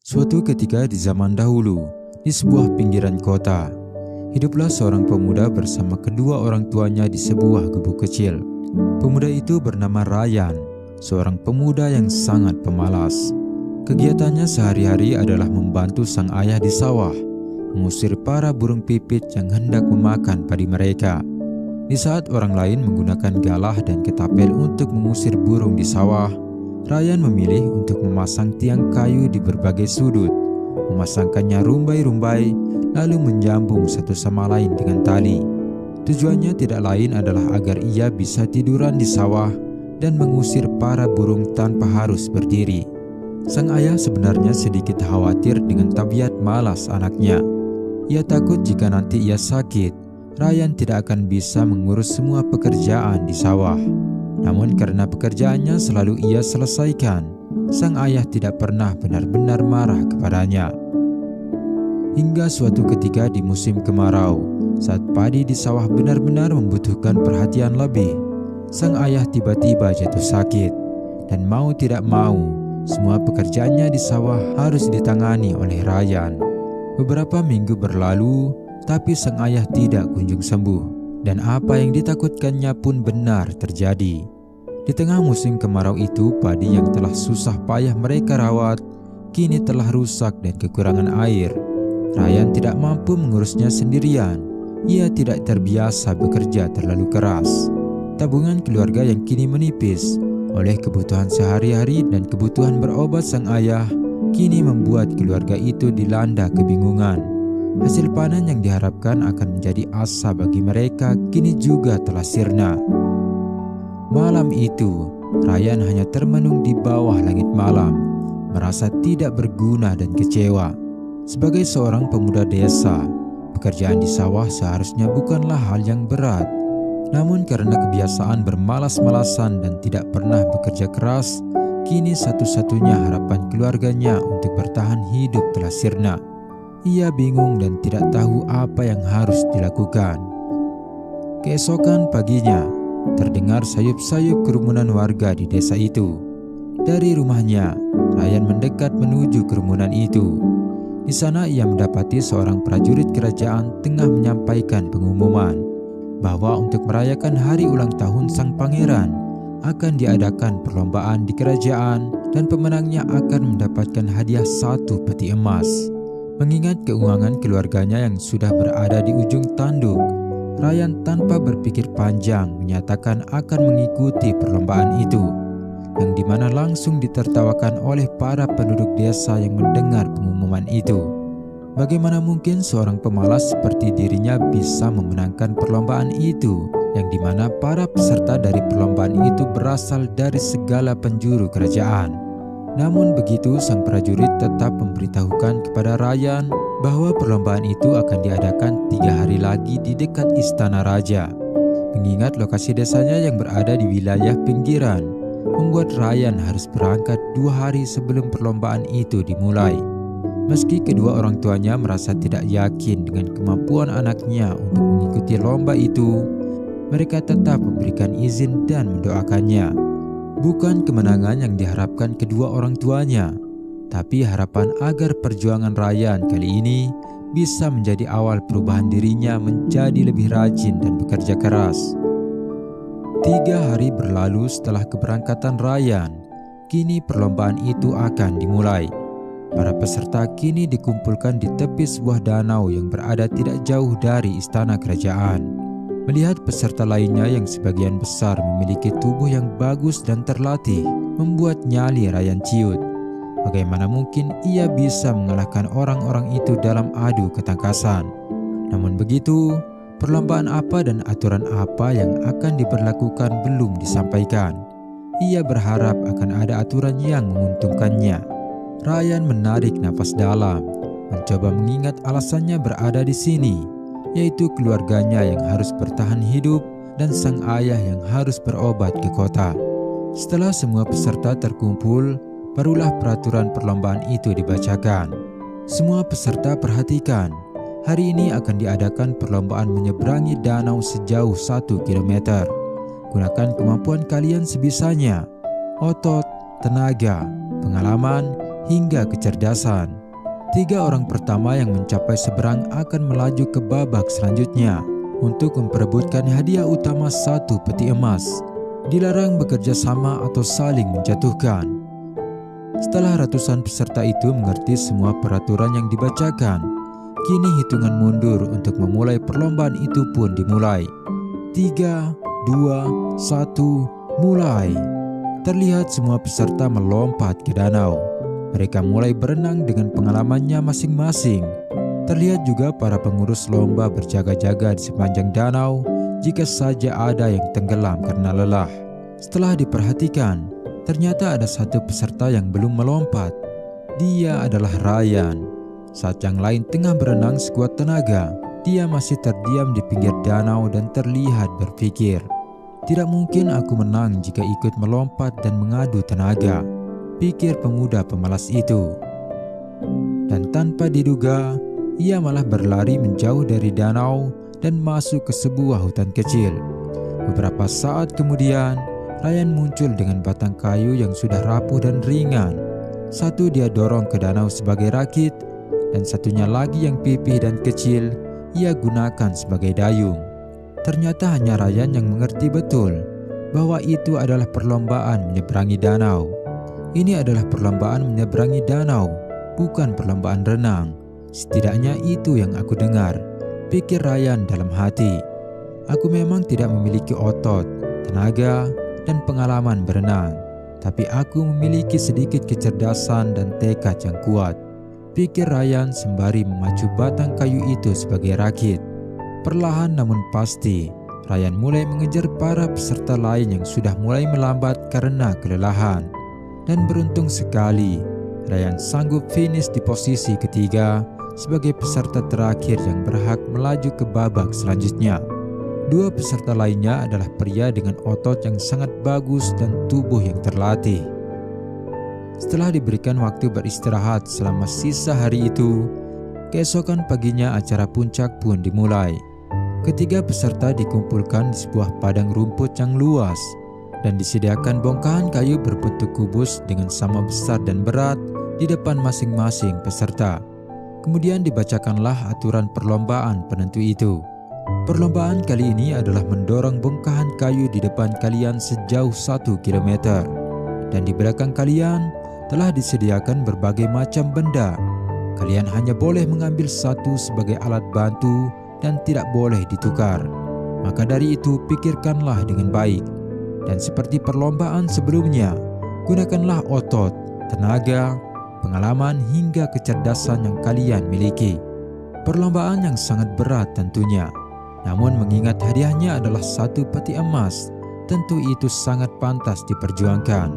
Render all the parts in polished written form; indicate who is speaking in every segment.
Speaker 1: Suatu ketika di zaman dahulu, di sebuah pinggiran kota, hiduplah seorang pemuda bersama kedua orang tuanya di sebuah gubuk kecil. Pemuda itu bernama Ryan, seorang pemuda yang sangat pemalas. Kegiatannya sehari-hari adalah membantu sang ayah di sawah, mengusir para burung pipit yang hendak memakan padi mereka. Di saat orang lain menggunakan galah dan ketapel untuk mengusir burung di sawah, Ryan memilih untuk memasang tiang kayu di berbagai sudut, memasangkannya rumbai-rumbai, lalu menyambung satu sama lain dengan tali. Tujuannya tidak lain adalah agar ia bisa tiduran di sawah dan mengusir para burung tanpa harus berdiri. Sang ayah sebenarnya sedikit khawatir dengan tabiat malas anaknya. Ia takut jika nanti ia sakit, Ryan tidak akan bisa mengurus semua pekerjaan di sawah. Namun karena pekerjaannya selalu ia selesaikan, sang ayah tidak pernah benar-benar marah kepadanya. Hingga suatu ketika di musim kemarau, saat padi di sawah benar-benar membutuhkan perhatian lebih, sang ayah tiba-tiba jatuh sakit. Dan mau tidak mau, semua pekerjaannya di sawah harus ditangani oleh Ryan. Beberapa minggu berlalu, tapi sang ayah tidak kunjung sembuh. Dan apa yang ditakutkannya pun benar terjadi. Di tengah musim kemarau itu, padi yang telah susah payah mereka rawat, kini telah rusak dan kekurangan air. Ryan tidak mampu mengurusnya sendirian. Ia tidak terbiasa bekerja terlalu keras. Tabungan keluarga yang kini menipis oleh kebutuhan sehari-hari dan kebutuhan berobat sang ayah, kini membuat keluarga itu dilanda kebingungan. Hasil panen yang diharapkan akan menjadi asa bagi mereka kini juga telah sirna. Malam itu, Ryan hanya termenung di bawah langit malam, merasa tidak berguna dan kecewa. Sebagai seorang pemuda desa, pekerjaan di sawah seharusnya bukanlah hal yang berat. Namun karena kebiasaan bermalas-malasan dan tidak pernah bekerja keras, kini satu-satunya harapan keluarganya untuk bertahan hidup telah sirna. Ia bingung dan tidak tahu apa yang harus dilakukan. Keesokan paginya, terdengar sayup-sayup kerumunan warga di desa itu. Dari rumahnya, Ryan mendekat menuju kerumunan itu. Di sana ia mendapati seorang prajurit kerajaan tengah menyampaikan pengumuman bahwa untuk merayakan hari ulang tahun sang pangeran akan diadakan perlombaan di kerajaan dan pemenangnya akan mendapatkan hadiah 1 peti emas. Mengingat keuangan keluarganya yang sudah berada di ujung tanduk, Ryan tanpa berpikir panjang menyatakan akan mengikuti perlombaan itu, yang dimana langsung ditertawakan oleh para penduduk desa yang mendengar pengumuman itu. Bagaimana mungkin seorang pemalas seperti dirinya bisa memenangkan perlombaan itu, yang dimana para peserta dari perlombaan itu berasal dari segala penjuru kerajaan. Namun begitu, sang prajurit tetap memberitahukan kepada Ryan bahwa perlombaan itu akan diadakan 3 hari lagi di dekat istana raja. Mengingat lokasi desanya yang berada di wilayah pinggiran, membuat Ryan harus berangkat 2 hari sebelum perlombaan itu dimulai. Meski kedua orang tuanya merasa tidak yakin dengan kemampuan anaknya untuk mengikuti lomba itu, mereka tetap memberikan izin dan mendoakannya. Bukan kemenangan yang diharapkan kedua orang tuanya, tapi harapan agar perjuangan Ryan kali ini bisa menjadi awal perubahan dirinya menjadi lebih rajin dan bekerja keras. 3 hari berlalu setelah keberangkatan Ryan, kini perlombaan itu akan dimulai. Para peserta kini dikumpulkan di tepi sebuah danau yang berada tidak jauh dari istana kerajaan. Melihat peserta lainnya yang sebagian besar memiliki tubuh yang bagus dan terlatih, membuat nyali Ryan ciut. Bagaimana mungkin ia bisa mengalahkan orang-orang itu dalam adu ketangkasan? Namun begitu, perlombaan apa dan aturan apa yang akan diberlakukan belum disampaikan. Ia berharap akan ada aturan yang menguntungkannya. Ryan menarik napas dalam, mencoba mengingat alasannya berada di sini, yaitu keluarganya yang harus bertahan hidup dan sang ayah yang harus berobat ke kota. Setelah semua peserta terkumpul, barulah peraturan perlombaan itu dibacakan. Semua peserta perhatikan, hari ini akan diadakan perlombaan menyeberangi danau sejauh 1 km. Gunakan kemampuan kalian sebisanya, otot, tenaga, pengalaman, hingga kecerdasan. 3 orang pertama yang mencapai seberang akan melaju ke babak selanjutnya untuk memperebutkan hadiah utama 1 peti emas. Dilarang bekerja sama atau saling menjatuhkan. Setelah ratusan peserta itu mengerti semua peraturan yang dibacakan, kini hitungan mundur untuk memulai perlombaan itu pun dimulai. 3, 2, 1, mulai. Terlihat semua peserta melompat ke danau. Mereka mulai berenang dengan pengalamannya masing-masing. Terlihat juga para pengurus lomba berjaga-jaga di sepanjang danau jika saja ada yang tenggelam karena lelah. Setelah diperhatikan, ternyata ada 1 peserta yang belum melompat. Dia adalah Ryan. Saat yang lain tengah berenang sekuat tenaga, dia masih terdiam di pinggir danau dan terlihat berpikir, "Tidak mungkin aku menang jika ikut melompat dan mengadu tenaga," pikir pemuda pemalas itu. Dan tanpa diduga, ia malah berlari menjauh dari danau dan masuk ke sebuah hutan kecil. Beberapa saat kemudian, Ryan muncul dengan batang kayu yang sudah rapuh dan ringan. 1 dia dorong ke danau sebagai rakit, dan satunya lagi yang pipih dan kecil ia gunakan sebagai dayung. Ternyata hanya Ryan yang mengerti betul bahwa itu adalah perlombaan menyeberangi danau. Ini adalah perlombaan menyeberangi danau, bukan perlombaan renang. Setidaknya itu yang aku dengar, pikir Ryan dalam hati. Aku memang tidak memiliki otot, tenaga, dan pengalaman berenang, tapi aku memiliki sedikit kecerdasan dan tekad yang kuat, pikir Ryan sembari memacu batang kayu itu sebagai rakit. Perlahan namun pasti, Ryan mulai mengejar para peserta lain yang sudah mulai melambat karena kelelahan. Dan beruntung sekali, Ryan sanggup finish di posisi ketiga sebagai peserta terakhir yang berhak melaju ke babak selanjutnya. 2 peserta lainnya adalah pria dengan otot yang sangat bagus dan tubuh yang terlatih. Setelah diberikan waktu beristirahat selama sisa hari itu, keesokan paginya acara puncak pun dimulai. Ketiga peserta dikumpulkan di sebuah padang rumput yang luas dan disediakan bongkahan kayu berbentuk kubus dengan sama besar dan berat di depan masing-masing peserta. Kemudian dibacakanlah aturan perlombaan penentu itu. Perlombaan kali ini adalah mendorong bongkahan kayu di depan kalian sejauh 1 km. Dan di belakang kalian telah disediakan berbagai macam benda. Kalian hanya boleh mengambil 1 sebagai alat bantu dan tidak boleh ditukar. Maka dari itu pikirkanlah dengan baik. Dan seperti perlombaan sebelumnya, gunakanlah otot, tenaga, pengalaman hingga kecerdasan yang kalian miliki. Perlombaan yang sangat berat tentunya. Namun mengingat hadiahnya adalah 1 peti emas, tentu itu sangat pantas diperjuangkan.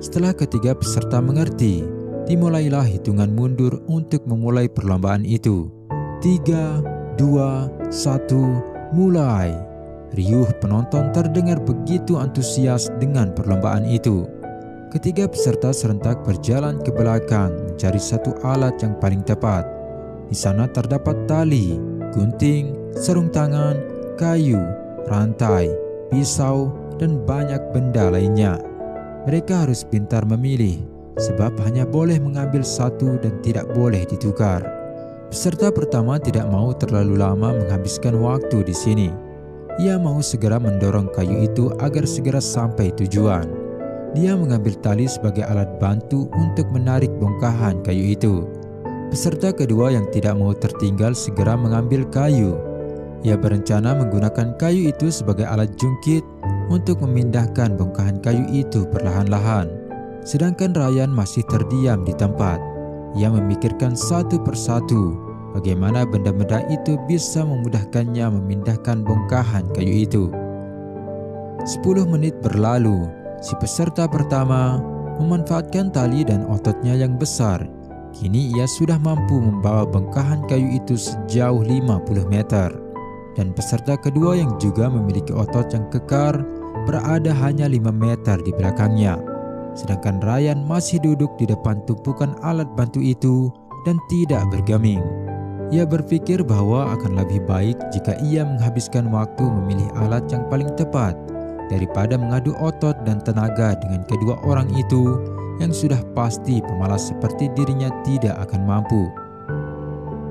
Speaker 1: Setelah ketiga peserta mengerti, dimulailah hitungan mundur untuk memulai perlombaan itu. 3, 2, 1, mulai. Riuh penonton terdengar begitu antusias dengan perlombaan itu. Ketiga peserta serentak berjalan ke belakang mencari 1 alat yang paling tepat. Di sana terdapat tali, gunting, sarung tangan, kayu, rantai, pisau, dan banyak benda lainnya. Mereka harus pintar memilih, sebab hanya boleh mengambil 1 dan tidak boleh ditukar. Peserta pertama tidak mau terlalu lama menghabiskan waktu di sini. Ia mau segera mendorong kayu itu agar segera sampai tujuan. Dia mengambil tali sebagai alat bantu untuk menarik bongkahan kayu itu. Peserta kedua yang tidak mau tertinggal segera mengambil kayu. Ia berencana menggunakan kayu itu sebagai alat jungkit untuk memindahkan bongkahan kayu itu perlahan-lahan. Sedangkan Ryan masih terdiam di tempat. Ia memikirkan satu persatu bagaimana benda-benda itu bisa memudahkannya memindahkan bongkahan kayu itu. 10 menit berlalu, si peserta pertama memanfaatkan tali dan ototnya yang besar. Kini ia sudah mampu membawa bongkahan kayu itu sejauh 50 meter. Dan peserta kedua yang juga memiliki otot yang kekar berada hanya 5 meter di belakangnya. Sedangkan Ryan masih duduk di depan tumpukan alat bantu itu dan tidak bergeming. Ia berpikir bahwa akan lebih baik jika ia menghabiskan waktu memilih alat yang paling tepat daripada mengadu otot dan tenaga dengan kedua orang itu yang sudah pasti pemalas seperti dirinya tidak akan mampu.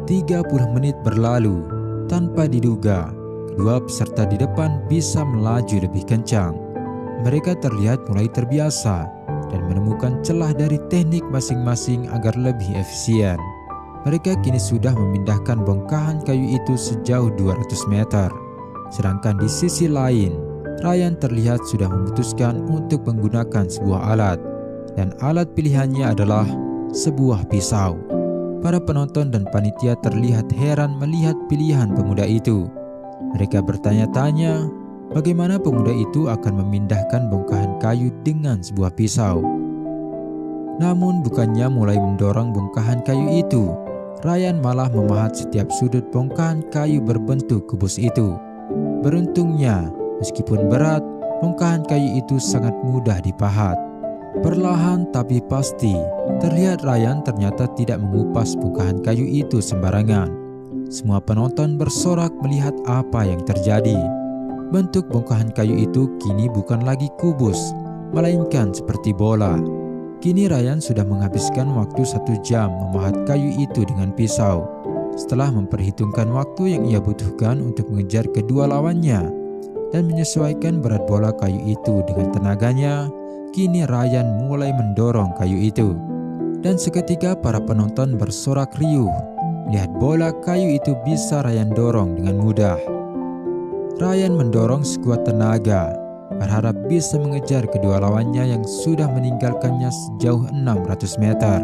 Speaker 1: 30 menit berlalu, tanpa diduga, kedua peserta di depan bisa melaju lebih kencang. Mereka terlihat mulai terbiasa dan menemukan celah dari teknik masing-masing agar lebih efisien. Mereka kini sudah memindahkan bongkahan kayu itu sejauh 200 meter. Sedangkan di sisi lain, Ryan terlihat sudah memutuskan untuk menggunakan sebuah alat. Dan alat pilihannya adalah sebuah pisau. Para penonton dan panitia terlihat heran melihat pilihan pemuda itu. Mereka bertanya-tanya, bagaimana pemuda itu akan memindahkan bongkahan kayu dengan sebuah pisau. Namun bukannya mulai mendorong bongkahan kayu itu, Ryan malah memahat setiap sudut bongkahan kayu berbentuk kubus itu. Beruntungnya, meskipun berat, bongkahan kayu itu sangat mudah dipahat. Perlahan tapi pasti, terlihat Ryan ternyata tidak mengupas bongkahan kayu itu sembarangan. Semua penonton bersorak melihat apa yang terjadi. Bentuk bongkahan kayu itu kini bukan lagi kubus, melainkan seperti bola. Kini Ryan sudah menghabiskan waktu 1 jam memahat kayu itu dengan pisau. Setelah memperhitungkan waktu yang ia butuhkan untuk mengejar kedua lawannya dan menyesuaikan berat bola kayu itu dengan tenaganya, kini Ryan mulai mendorong kayu itu. Dan seketika para penonton bersorak riuh melihat bola kayu itu bisa Ryan dorong dengan mudah. Ryan mendorong sekuat tenaga, berharap bisa mengejar kedua lawannya yang sudah meninggalkannya sejauh 600 meter.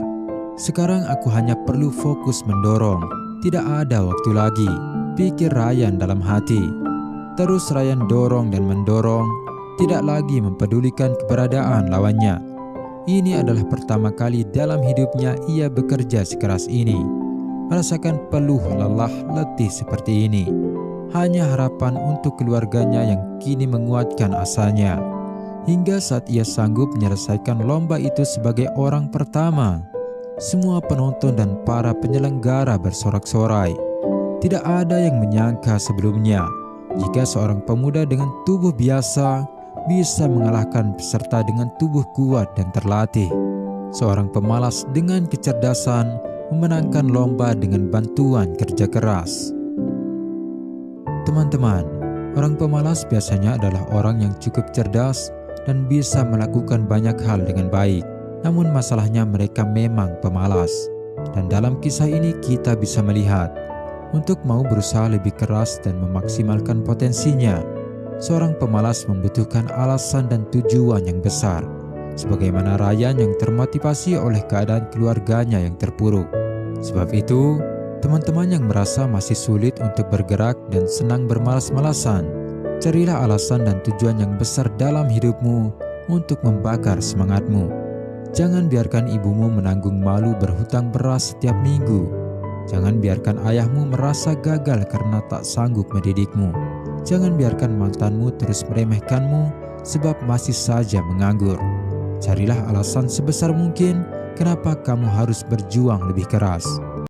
Speaker 1: Sekarang aku hanya perlu fokus mendorong, tidak ada waktu lagi, pikir Ryan dalam hati. Terus Ryan dorong dan mendorong, tidak lagi mempedulikan keberadaan lawannya. Ini adalah pertama kali dalam hidupnya ia bekerja sekeras ini, merasakan peluh lelah letih seperti ini. Hanya harapan untuk keluarganya yang kini menguatkan asanya. Hingga saat ia sanggup menyelesaikan lomba itu sebagai orang pertama, semua penonton dan para penyelenggara bersorak-sorai. Tidak ada yang menyangka sebelumnya jika seorang pemuda dengan tubuh biasa bisa mengalahkan peserta dengan tubuh kuat dan terlatih. Seorang pemalas dengan kecerdasan memenangkan lomba dengan bantuan kerja keras. Teman-teman, orang pemalas biasanya adalah orang yang cukup cerdas dan bisa melakukan banyak hal dengan baik. Namun masalahnya mereka memang pemalas. Dan dalam kisah ini kita bisa melihat, untuk mau berusaha lebih keras dan memaksimalkan potensinya, seorang pemalas membutuhkan alasan dan tujuan yang besar. Sebagaimana Ryan yang termotivasi oleh keadaan keluarganya yang terpuruk. Sebab itu, teman-teman yang merasa masih sulit untuk bergerak dan senang bermalas-malasan, carilah alasan dan tujuan yang besar dalam hidupmu untuk membakar semangatmu. Jangan biarkan ibumu menanggung malu berhutang beras setiap minggu. Jangan biarkan ayahmu merasa gagal karena tak sanggup mendidikmu. Jangan biarkan mantanmu terus meremehkanmu sebab masih saja menganggur. Carilah alasan sebesar mungkin kenapa kamu harus berjuang lebih keras.